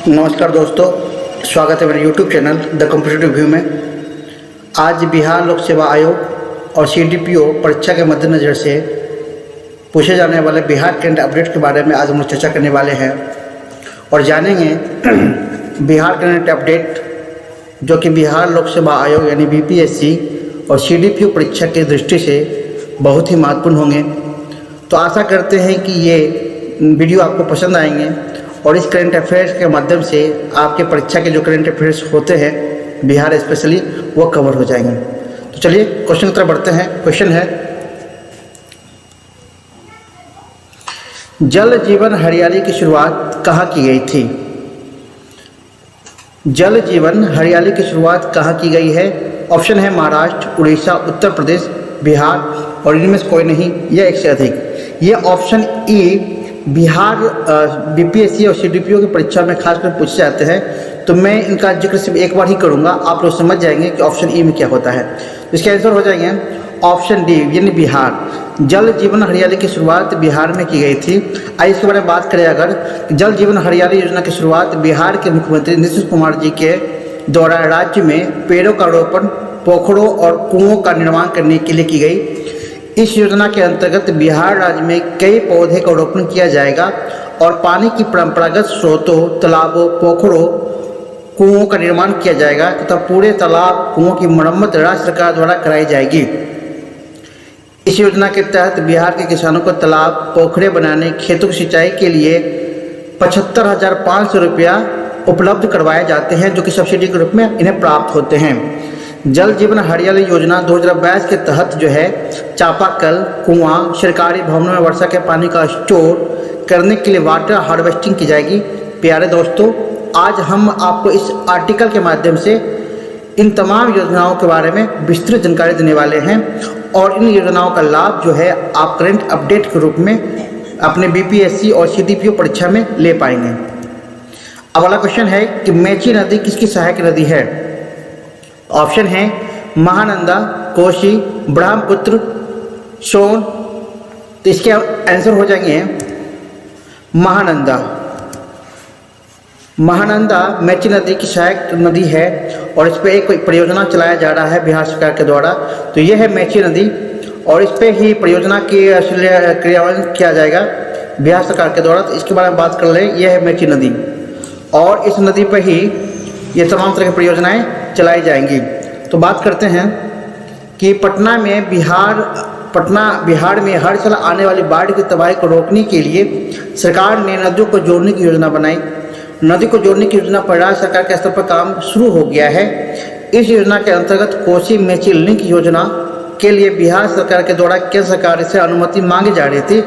नमस्कार दोस्तों, स्वागत है मेरे YouTube channel the competitive view में। आज बिहार लोक सेवा आयोग और CDPO परीक्षा के मद्देनज़र से पूछे जाने वाले बिहार करंट अपडेट के बारे में आज हम लोग चर्चा करने वाले हैं और जानेंगे बिहार करंट अपडेट जो कि बिहार लोक सेवा आयोग यानी BPSC और CDPO परीक्षा की दृष्टि से बहुत ही महत्वपूर्ण होंगे। तो आशा करते हैं कि ये वीडियो आपको पसंद आएंगे और इस करंट अफेयर्स के माध्यम से आपके परीक्षा के जो करंट अफेयर्स होते हैं बिहार स्पेशली वो कवर हो जाएंगे। तो चलिए क्वेश्चन की तरफ बढ़ते हैं। क्वेश्चन है, जल जीवन हरियाली की शुरुआत कहाँ की गई थी? जल जीवन हरियाली की शुरुआत कहाँ की गई है? ऑप्शन है महाराष्ट्र, उड़ीसा, उत्तर प्रदेश, बिहार और इनमें से कोई नहीं, यह एक से अधिक। ये ऑप्शन ई बिहार BPSC और CDPO की परीक्षा में खासकर पूछे जाते हैं, तो मैं इनका जिक्र सिर्फ एक बार ही करूंगा, आप लोग समझ जाएंगे कि ऑप्शन ई में क्या होता है। तो इसके आंसर हो जाएंगे ऑप्शन डी यानी बिहार। जल जीवन हरियाली की शुरुआत बिहार में की गई थी। आइए इसके बारे में बात करें। अगर जल जीवन हरियाली योजना की शुरुआत बिहार के मुख्यमंत्री नीतीश कुमार जी के द्वारा राज्य में पेड़ों का रोपण, पोखरों और कुओं का निर्माण करने के लिए की गई। इस योजना के अंतर्गत बिहार राज्य में कई पौधे का रोपण किया जाएगा और पानी की परंपरागत स्रोतों, तालाबों, पोखरों, कुओं का निर्माण किया जाएगा तथा पूरे तालाब, कुओं की मरम्मत राज्य सरकार द्वारा कराई जाएगी। इस योजना के तहत बिहार के किसानों को तालाब, पोखरे बनाने, खेतों की सिंचाई के लिए 75,500 रुपया उपलब्ध करवाए जाते हैं, जो कि सब्सिडी के रूप में इन्हें प्राप्त होते हैं। जल जीवन हरियाली योजना 2022 के तहत जो है चापाकल, कुआं, सरकारी भवनों में वर्षा के पानी का स्टोर करने के लिए वाटर हार्वेस्टिंग की जाएगी। प्यारे दोस्तों, आज हम आपको इस आर्टिकल के माध्यम से इन तमाम योजनाओं के बारे में विस्तृत जानकारी देने वाले हैं और इन योजनाओं का लाभ जो है आप करंट अपडेट के रूप में अपने BPSC और CDPO परीक्षा में ले पाएंगे। अब अगला क्वेश्चन है कि मेची नदी किसकी सहायक नदी है? ऑप्शन है महानंदा, कोसी, ब्रह्मपुत्र, सोन। तो इसके आंसर हो जाएंगे महानंदा। महानंदा मेची नदी की सहायक नदी है और इस पर एक परियोजना चलाया जा रहा है बिहार सरकार के द्वारा। तो यह है मेची नदी और इस पर ही परियोजना की क्रियान्वयन किया जाएगा बिहार सरकार के द्वारा। तो इसके बारे में बात कर लें, यह है मेची नदी और इस नदी पर ही ये तमाम तरह की परियोजनाएं चलाई जाएंगी। तो बात करते हैं कि बिहार में हर साल आने वाली बाढ़ की तबाही को रोकने के लिए सरकार ने नदियों को जोड़ने की योजना बनाई। नदी को जोड़ने की योजना पर राज्य सरकार के स्तर पर काम शुरू हो गया है। इस योजना के अंतर्गत कोसी मेची लिंक योजना के लिए बिहार सरकार के द्वारा केंद्र सरकार से अनुमति मांगी जा रही थी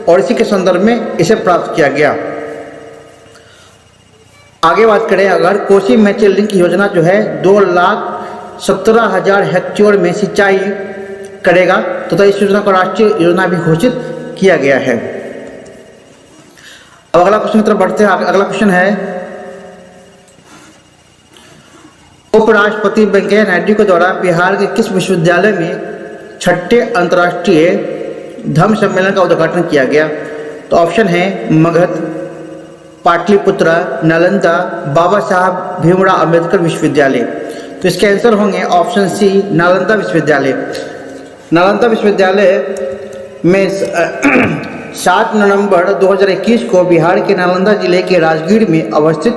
और इसी के संदर्भ में इसे प्राप्त किया गया। आगे बात करें, अगर कोसी मेची लिंक योजना जो है 2,17,000 हेक्टेयर में सिंचाई करेगा तो इस योजना को राष्ट्रीय योजना भी घोषित किया गया है। अब अगला क्वेश्चन की तरफ बढ़ते हैं। अगला क्वेश्चन है, उपराष्ट्रपति वेंकैया नायडू के द्वारा बिहार के किस विश्वविद्यालय में 6ठे अंतर्राष्ट्रीय धम्म सम्मेलन का उद्घाटन किया गया? तो ऑप्शन है मगध, पाटलिपुत्र, नालंदा, बाबा साहब भीमराव अंबेडकर विश्वविद्यालय। तो इसके आंसर होंगे ऑप्शन सी नालंदा विश्वविद्यालय। नालंदा विश्वविद्यालय में 7 नवंबर 2021 को बिहार के नालंदा जिले के राजगीर में अवस्थित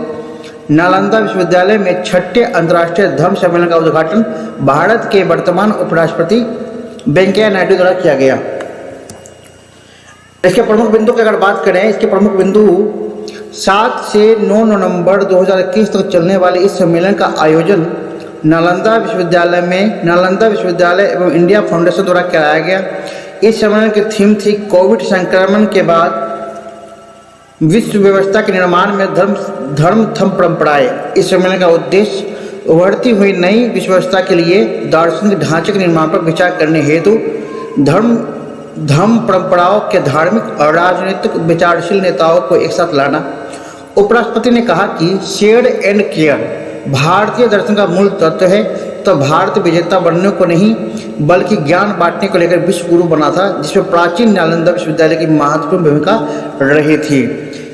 नालंदा विश्वविद्यालय में 6ठे अंतर्राष्ट्रीय धम्म सम्मेलन का उद्घाटन भारत के वर्तमान उपराष्ट्रपति वेंकैया नायडू द्वारा किया गया। इसके प्रमुख बिंदु की अगर बात करें, इसके प्रमुख बिंदु 7 से 9 नवंबर 2021 तक चलने वाले इस सम्मेलन का आयोजन नालंदा विश्वविद्यालय एवं इंडिया फाउंडेशन द्वारा कराया गया। इस सम्मेलन की थीम थी कोविड संक्रमण के बाद विश्व व्यवस्था के निर्माण में धर्म परंपराएं। इस सम्मेलन का उद्देश्य उभरती हुई नई विश्व व्यवस्था के लिए दार्शनिक ढांचे के निर्माण पर विचार करने हेतु धर्म परंपराओं के धार्मिक और राजनीतिक विचारशील नेताओं को एक साथ लाना। उपराष्ट्रपति ने कहा कि शेयर एंड केयर भारतीय दर्शन का मूल तत्व है, तो भारत विजेता बनने को नहीं बल्कि ज्ञान बांटने को लेकर विश्व गुरु बना था, जिसमें प्राचीन नालंदा विश्वविद्यालय की महत्वपूर्ण भूमिका रही थी।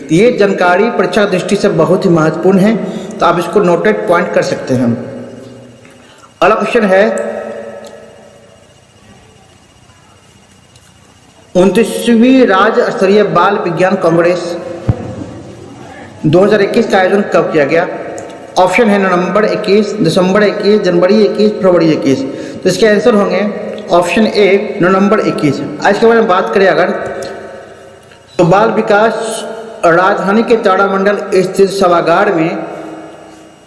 तो ये जानकारी परीक्षा दृष्टि से बहुत ही महत्वपूर्ण है, तो आप इसको नोटेड पॉइंट कर सकते हैं। अगला क्वेश्चन है 29वीं राज्य स्तरीय बाल विज्ञान कांग्रेस 2021 का आयोजन कब किया गया? ऑप्शन है नवंबर 21, दिसंबर 21, जनवरी 21, फरवरी 21। तो इसके आंसर होंगे ऑप्शन ए नवंबर 21। आज के बारे में बात करें अगर, तो बाल विकास राजधानी के तारामंडल स्थित सभागार में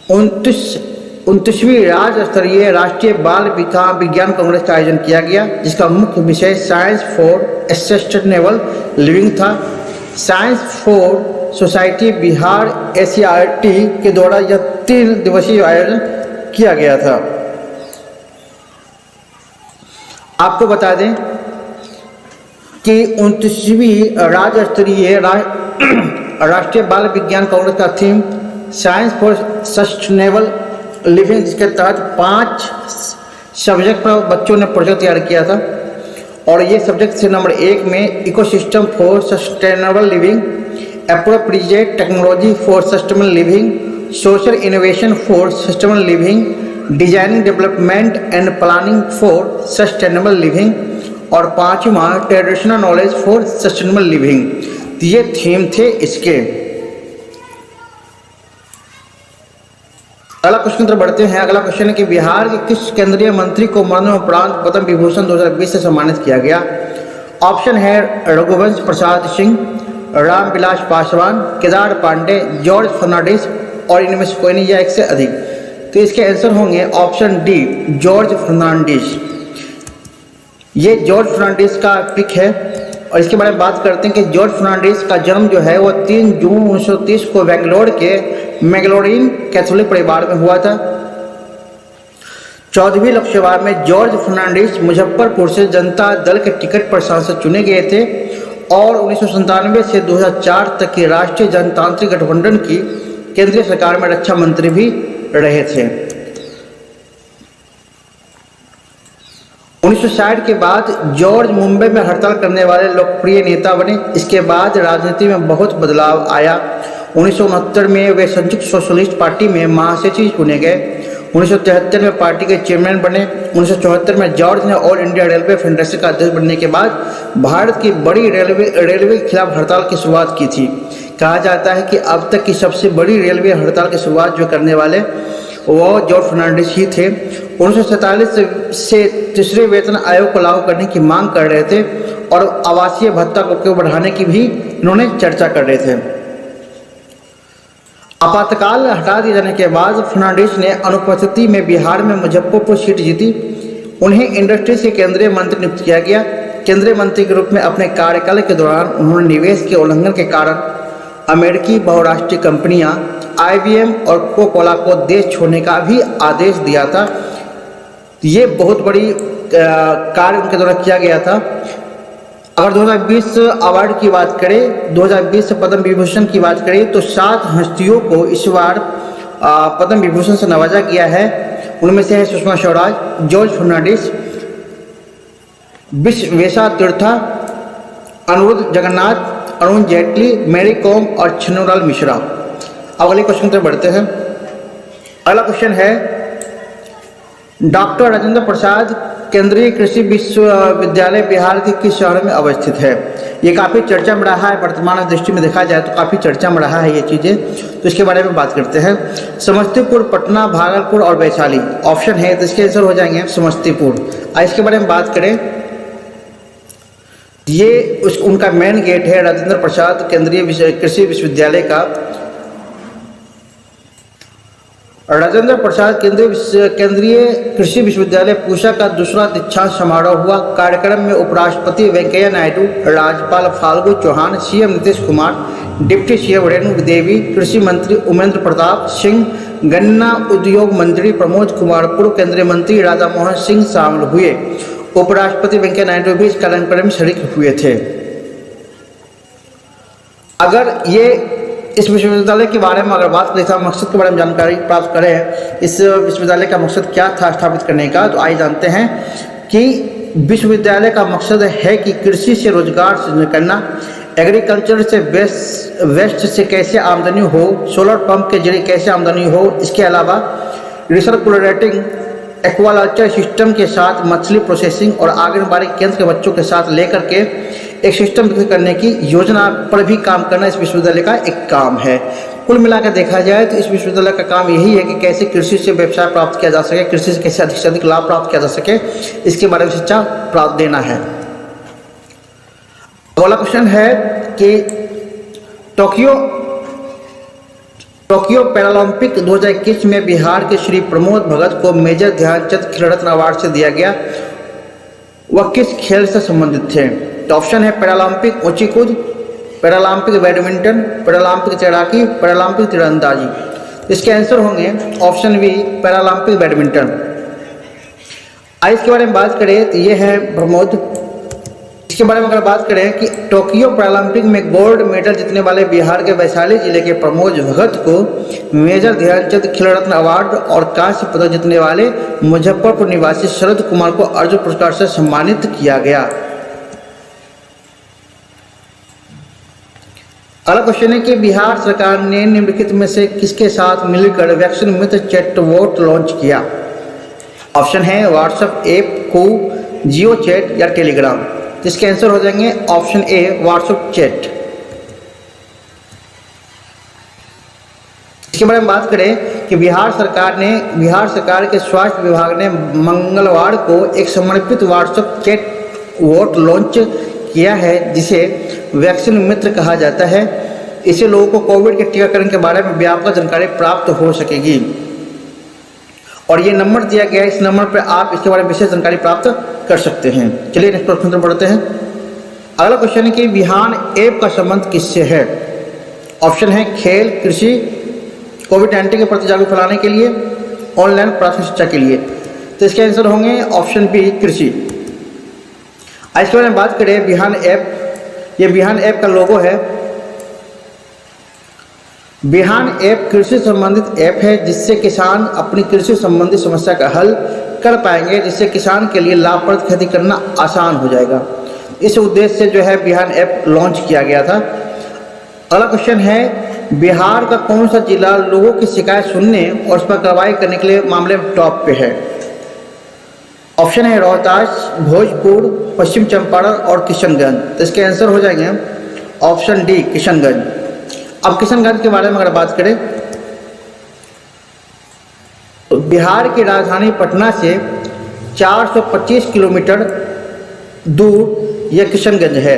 29वीं राज्य स्तरीय राष्ट्रीय बाल विज्ञान कांग्रेस का आयोजन किया गया, जिसका मुख्य विषय साइंस फॉर सस्टेनेबल लिविंग था। Science for society Bihar SCRT के द्वारा यह 3 दिवसीय आयोजन किया गया था। आपको बता दें कि 29वीं राज्य स्तरीय राष्ट्रीय बाल विज्ञान कांग्रेस का theme science for sustainable living, जिसके तहत 5 सब्जेक्ट पर बच्चों ने प्रोजेक्ट तैयार किया था। और ये सब्जेक्ट थे नंबर 1 में ecosystem for sustainable living, appropriate technology for sustainable living, social innovation for sustainable living, designing development and planning for sustainable living, और 5वां traditional knowledge for sustainable living. तो ये थीम थे इसके। अगला क्वेश्चन तरफ बढ़ते हैं। अगला क्वेश्चन है कि बिहार के किस केंद्रीय मंत्री को मरणोपरांत पद्म विभूषण 2020 से सम्मानित किया गया? ऑप्शन है रघुवंश प्रसाद सिंह, रामविलास पासवान, केदार पांडे, जॉर्ज फर्नांडिस, और इनमें से कोई नहीं या एक से अधिक। तो इसके आंसर होंगे ऑप्शन डी जॉर्ज फर्नांडिस। ये जॉर्ज फर्नांडिस का पिक है। और इसके बारे में बात करते हैं कि जॉर्ज फर्नांडिस का जन्म जो है वो 3 जून 1930 को बेंगलोर के मैगलोरिन कैथोलिक परिवार में हुआ था। 14वीं लोकसभा में जॉर्ज फर्नांडिस मुजफ्फरपुर से जनता दल के टिकट पर सांसद चुने गए थे और 1997 से 2004 तक की राष्ट्रीय जनतांत्रिक गठबंधन की केंद्रीय सरकार में रक्षा मंत्री भी रहे थे। 1960 के बाद जॉर्ज मुंबई में हड़ताल करने वाले लोकप्रिय नेता बने। इसके बाद राजनीति में बहुत बदलाव आया। 1969 में वे संयुक्त सोशलिस्ट पार्टी में महासचिव चुने गए। 1973 में पार्टी के चेयरमैन बने। 1974 में जॉर्ज ने ऑल इंडिया रेलवे फेडरेशन का अध्यक्ष बनने के बाद भारत की बड़ी रेलवे के खिलाफ हड़ताल की शुरुआत की थी। कहा जाता है कि अब तक की सबसे बड़ी रेलवे हड़ताल की शुरुआत जो करने वाले वो जॉर्ज फर्नांडिस ही थे। 1947 से तीसरे वेतन आयोग को लागू करने की मांग कर रहे थे और आवासीय भत्ता को बढ़ाने की भी इन्होंने चर्चा कर रहे थे। आपातकाल हटा दिए जाने के बाद फर्नांडिस ने अनुपस्थिति में बिहार में मुजफ्फरपुर सीट जीती। उन्हें इंडस्ट्रीज के केंद्रीय मंत्री नियुक्त किया गया। केंद्रीय मंत्री के रूप में अपने कार्यकाल के दौरान उन्होंने निवेश के उल्लंघन के कारण अमेरिकी बहुराष्ट्रीय कंपनियां IBM और कोका-कोला को देश छोड़ने का भी आदेश दिया था। ये बहुत बड़ी कार्य उनके द्वारा किया गया था। अगर 2020 अवार्ड की बात करें, 2020 पद्म विभूषण की बात करें तो 7 हस्तियों को इस बार पद्म विभूषण से नवाजा गया है। उनमें से है सुषमा स्वराज, जॉर्ज फर्नांडिस, विश्वेशा तीर्था, अनुरुद्ध जगन्नाथ, अरुण जेटली, मैरी कॉम और छन्नूलाल मिश्रा। अब अगले क्वेश्चन पर बढ़ते हैं। अगला क्वेश्चन है डॉक्टर राजेंद्र प्रसाद केंद्रीय कृषि विश्वविद्यालय बिहार के किस शहर में अवस्थित है? ये काफ़ी चर्चा में रहा है। वर्तमान दृष्टि में देखा जाए तो काफ़ी चर्चा में रहा है ये चीज़ें, तो इसके बारे में बात करते हैं। समस्तीपुर, पटना, भागलपुर और वैशाली ऑप्शन है, तो इसके आंसर हो जाएंगे समस्तीपुर। इसके बारे में बात करें, ये उनका मेन गेट है राजेंद्र प्रसाद केंद्रीय कृषि विश्वविद्यालय का। राजेंद्र प्रसाद केंद्रीय कृषि विश्वविद्यालय पूसा का दूसरा दीक्षांत समारोह हुआ। कार्यक्रम में उपराष्ट्रपति वेंकैया नायडू, राज्यपाल Phagu Chauhan, CM Nitish Kumar, deputy CM Renu Devi, कृषि मंत्री उमेंद्र प्रताप सिंह, गन्ना उद्योग मंत्री प्रमोद कुमार, पूर्व केंद्रीय मंत्री राधा मोहन सिंह शामिल हुए। उपराष्ट्रपति वेंकैया नायडू भी इस कार्यक्रम में शरीक हुए थे। अगर ये इस विश्वविद्यालय के बारे में अगर बात करें, मकसद के बारे में जानकारी प्राप्त करें, इस विश्वविद्यालय का मकसद क्या था स्थापित करने का, तो आइए जानते हैं कि विश्वविद्यालय का मकसद है कि कृषि से रोजगार सृजन करना, एग्रीकल्चर से वेस्ट से कैसे आमदनी हो, सोलर पंप के जरिए कैसे आमदनी हो। इसके अलावा रिसर्कुलेटिंग एक्वाकल्चर सिस्टम के साथ मछली प्रोसेसिंग और आंगनबाड़ी केंद्र के बच्चों के साथ लेकर के एक सिस्टम विकसित करने की योजना पर भी काम करना इस विश्वविद्यालय का एक काम है। कुल मिलाकर देखा जाए तो इस विश्वविद्यालय का काम यही है कि कैसे कृषि से व्यवसाय प्राप्त किया जा सके, कृषि से कैसे अधिक से अधिक लाभ प्राप्त किया जा सके, इसके बारे में शिक्षा प्राप्त देना है। अगला क्वेश्चन है कि टोक्यो पैरालंपिक 2021 में बिहार के श्री प्रमोद भगत को मेजर ध्यानचंद खेल रत्न अवार्ड से दिया गया, वह किस खेल से संबंधित थे। तो ऑप्शन है पैरालंपिक ऊंची कूद, पैरालंपिक बैडमिंटन, पैरालंपिक तैराकी, पैरालंपिक तीरंदाजी। इसके आंसर होंगे ऑप्शन बी पैरालंपिक बैडमिंटन। आइए इसके बारे में बात करें तो ये है प्रमोद। इसके बारे में अगर बात करें कि टोक्यो पैरालंपिक में गोल्ड मेडल जीतने वाले बिहार के वैशाली जिले के प्रमोद भगत को मेजर ध्यानचंद खेल रत्न अवार्ड और कांस्य पदक जीतने वाले मुजफ्फरपुर निवासी शरद कुमार को अर्जुन पुरस्कार से सम्मानित किया गया। अगला क्वेश्चन है कि बिहार सरकार ने निम्नलिखित में से किसके साथ मिलकर वैक्सीन मित्र चैटबॉट लॉन्च किया। ऑप्शन है व्हाट्सएप ऐप को, जियो चैट या टेलीग्राम। इसके आंसर हो जाएंगे ऑप्शन ए व्हाट्सएप चैट। इसके बारे में बात करें कि बिहार सरकार के स्वास्थ्य विभाग ने मंगलवार को एक समर्पित व्हाट्सएप चैट बॉट लॉन्च किया है जिसे वैक्सीन मित्र कहा जाता है। इससे लोगों को कोविड के टीकाकरण के बारे में व्यापक जानकारी प्राप्त हो सकेगी और ये नंबर दिया गया है, इस नंबर पर आप इसके बारे में विशेष जानकारी प्राप्त कर सकते हैं। चलिए नेक्स्ट प्रश्न पर बढ़ते हैं। अगला क्वेश्चन है कि विहान ऐप का संबंध किससे है। ऑप्शन है खेल, कृषि, कोविड-19 के प्रति जागरूक फैलाने के लिए, ऑनलाइन प्राथमिक शिक्षा के लिए। तो इसके आंसर होंगे ऑप्शन बी कृषि। इसके बारे में बात करें विहान ऐप, ये विहान ऐप का लोगो है। विहान ऐप कृषि संबंधित ऐप है जिससे किसान अपनी कृषि संबंधी समस्या का हल कर पाएंगे, जिससे किसान के लिए लाभप्रद खेती करना आसान हो जाएगा। इस उद्देश्य से जो है विहान ऐप लॉन्च किया गया था। अगला क्वेश्चन है बिहार का कौन सा जिला लोगों की शिकायत सुनने और उस पर कार्रवाई करने के लिए मामले में टॉप पे है। ऑप्शन है रोहतास, भोजपुर, पश्चिम चंपारण और किशनगंज। तो इसके आंसर हो जाएंगे ऑप्शन डी किशनगंज। अब किशनगंज के बारे में अगर बात करें तो बिहार की राजधानी पटना से 425 किलोमीटर दूर यह किशनगंज है,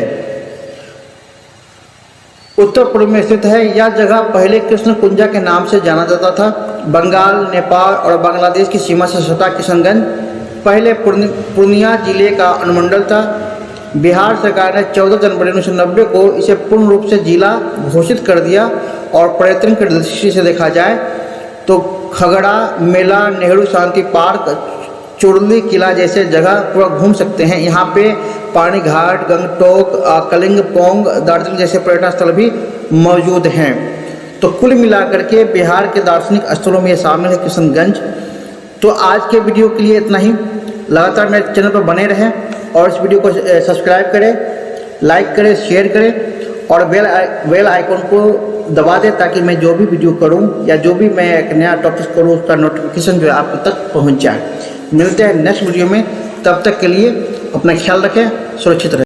उत्तर पूर्व में स्थित है। यह जगह पहले कृष्ण कुंजा के नाम से जाना जाता था। बंगाल, नेपाल और बांग्लादेश की सीमा से सटा किशनगंज पहले पूर्णिया जिले का अनुमंडल था। बिहार सरकार ने 14 जनवरी 1990 को इसे पूर्ण रूप से जिला घोषित कर दिया और पर्यटन की दृष्टि से देखा जाए तो खगड़ा मेला, नेहरू शांति पार्क, चुरली किला जैसे जगह पूरा घूम सकते हैं। यहाँ पे पानी घाट, गंगटोक, कलिंगपोंग, दार्जिलिंग जैसे पर्यटन स्थल भी मौजूद हैं। तो कुल मिलाकर के बिहार के दार्शनिक स्थलों में ये शामिल है किशनगंज। तो आज के वीडियो के लिए इतना ही। लगातार मेरे चैनल पर बने रहें और इस वीडियो को सब्सक्राइब करें, लाइक करें, शेयर करें और बेल आइकन को दबा दें ताकि मैं जो भी वीडियो करूं या जो भी मैं एक नया टॉपिक करूं उसका नोटिफिकेशन जो है आप तक पहुंच जाए। मिलते हैं नेक्स्ट वीडियो में, तब तक के लिए अपना ख्याल रखें, सुरक्षित रहें।